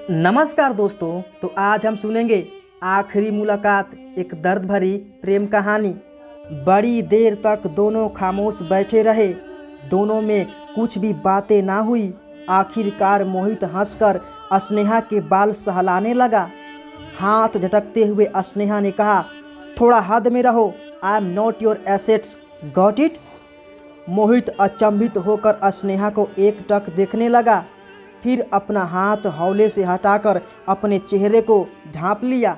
नमस्कार दोस्तों। तो आज हम सुनेंगे आखिरी मुलाकात, एक दर्द भरी प्रेम कहानी। बड़ी देर तक दोनों खामोश बैठे रहे। दोनों में कुछ भी बातें ना हुई। आखिरकार मोहित हंसकर स्नेहा के बाल सहलाने लगा। हाथ झटकते हुए स्नेहा ने कहा, थोड़ा हद में रहो, I am not your assets, got it. Mohit अचंभित होकर स्नेहा को एकटक देखने लगा, फिर अपना हाथ हौले से हटाकर अपने चेहरे को ढांप लिया।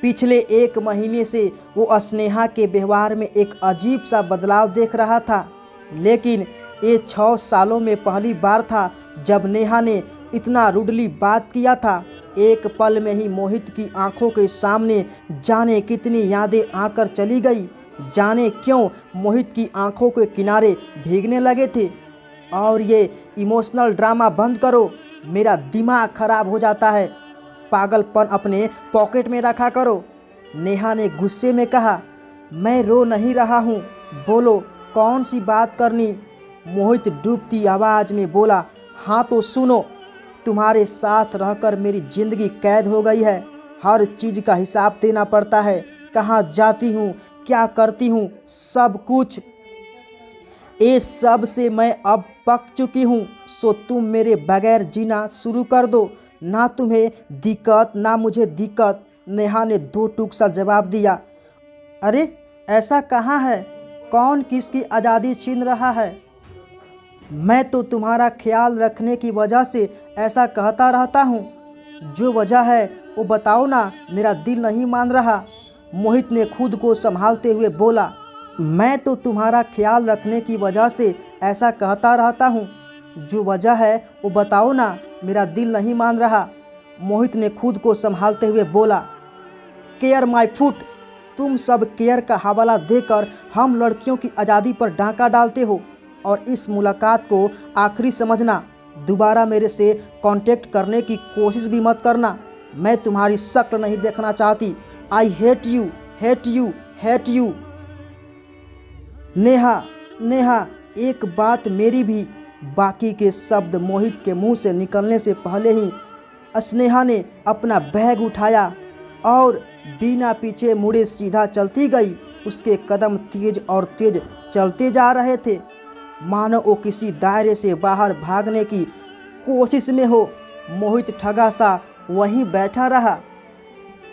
पिछले 1 महीने से वो स्नेहा के व्यवहार में एक अजीब सा बदलाव देख रहा था, लेकिन ये 6 सालों में पहली बार था जब नेहा ने इतना रूडली बात किया था। एक पल में ही मोहित की आंखों के सामने जाने कितनी यादें आकर चली गई। जाने क्यों मोहित की आंखों के किनारे भीगने लगे थे। और ये इमोशनल ड्रामा बंद करो, मेरा दिमाग खराब हो जाता है। पागलपन अपने पॉकेट में रखा करो। नेहा ने गुस्से में कहा, मैं रो नहीं रहा हूँ, बोलो कौन सी बात करनी। मोहित डूबती आवाज़ में बोला, हाँ तो सुनो, तुम्हारे साथ रहकर मेरी ज़िंदगी कैद हो गई है। हर चीज़ का हिसाब देना पड़ता है, कहाँ जाती हूँ, क्या करती हूँ, सब कुछ। ये सब से मैं अब पक चुकी हूँ, सो तुम मेरे बगैर जीना शुरू कर दो। ना तुम्हें दिक्कत ना मुझे दिक्कत। नेहा ने 2 टूक सा जवाब दिया। अरे ऐसा कहाँ है, कौन किसकी आज़ादी छीन रहा है। मैं तो तुम्हारा ख्याल रखने की वजह से ऐसा कहता रहता हूँ। जो वजह है वो बताओ ना, मेरा दिल नहीं मान रहा। मोहित ने खुद को संभालते हुए बोला, मैं तो तुम्हारा ख्याल रखने की वजह से ऐसा कहता रहता हूँ। जो वजह है वो बताओ ना, मेरा दिल नहीं मान रहा। मोहित ने खुद को संभालते हुए बोला, केयर माय फुट। तुम सब केयर का हवाला देकर हम लड़कियों की आज़ादी पर डांका डालते हो। और इस मुलाकात को आखिरी समझना। दोबारा मेरे से कांटेक्ट करने की कोशिश भी मत करना। मैं तुम्हारी शक्ल नहीं देखना चाहती। I hate you, hate you, hate you. Neha, Neha, एक बात मेरी भी। बाकी के शब्द मोहित के मुंह से निकलने से पहले ही स्नेहा ने अपना बैग उठाया और बिना पीछे मुड़े सीधा चलती गई। उसके कदम तेज और तेज चलते जा रहे थे, मानो वो किसी दायरे से बाहर भागने की कोशिश में हो। मोहित ठगा सा वहीं बैठा रहा।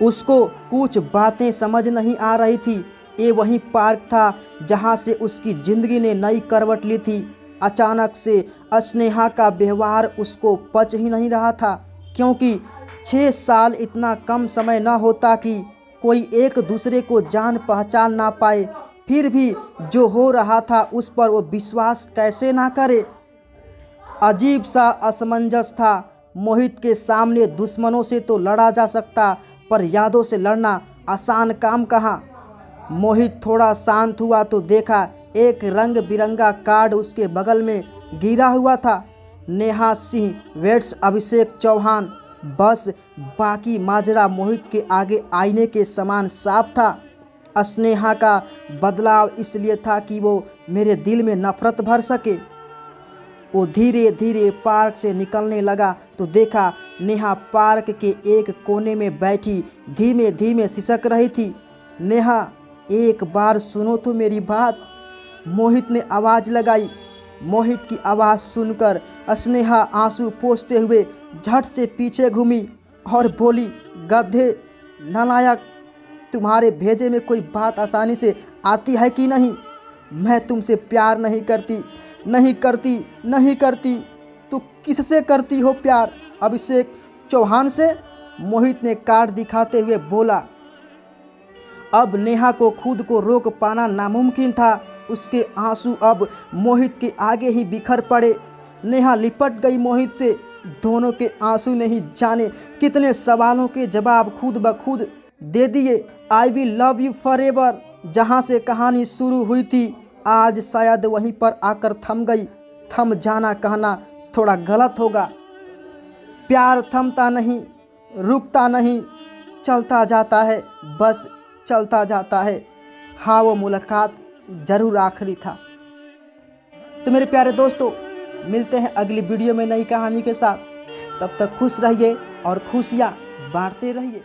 उसको कुछ बातें समझ नहीं आ रही थी। ये वही पार्क था जहाँ से उसकी ज़िंदगी ने नई करवट ली थी। अचानक से स्नेहा का व्यवहार उसको पच ही नहीं रहा था, क्योंकि 6 साल इतना कम समय न होता कि कोई एक दूसरे को जान पहचान ना पाए। फिर भी जो हो रहा था उस पर वो विश्वास कैसे ना करे। अजीब सा असमंजस था। मोहित के सामने दुश्मनों से तो लड़ा जा सकता, पर यादों से लड़ना आसान काम कहाँ। मोहित थोड़ा शांत हुआ तो देखा एक रंग बिरंगा कार्ड उसके बगल में गिरा हुआ था। नेहा सिंह वेट्स अभिषेक चौहान। बस बाकी माजरा मोहित के आगे आईने के समान साफ था। स्नेहा का बदलाव इसलिए था कि वो मेरे दिल में नफरत भर सके। वो धीरे धीरे पार्क से निकलने लगा तो देखा नेहा पार्क के एक कोने में बैठी धीमे धीमे सिसक रही थी। नेहा, एक बार सुनो तो मेरी बात, मोहित ने आवाज़ लगाई। मोहित की आवाज़ सुनकर स्नेहा आंसू पोंछते हुए झट से पीछे घूमी और बोली, गधे, नालायक, तुम्हारे भेजे में कोई बात आसानी से आती है कि नहीं। मैं तुमसे प्यार नहीं करती, नहीं करती, नहीं करती। तो किससे करती हो प्यार? अभिषेक चौहान से? मोहित ने कार्ड दिखाते हुए बोला। अब नेहा को खुद को रोक पाना नामुमकिन था। उसके आंसू अब मोहित के आगे ही बिखर पड़े। नेहा लिपट गई मोहित से। दोनों के आंसू ने ही जाने कितने सवालों के जवाब खुद ब खुद दे दिए। I will love you forever, जहाँ से कहानी शुरू हुई थी, आज शायद वहीं पर आकर थम गई। थम जाना कहना थोड़ा गलत होगा। प्यार थमता नहीं, रुकता नहीं, चलता जाता है, बस चलता जाता है। हाँ, वो मुलाकात ज़रूर आखिरी था। तो मेरे प्यारे दोस्तों, मिलते हैं अगली वीडियो में नई कहानी के साथ। तब तक खुश रहिए और खुशियाँ बांटते रहिए।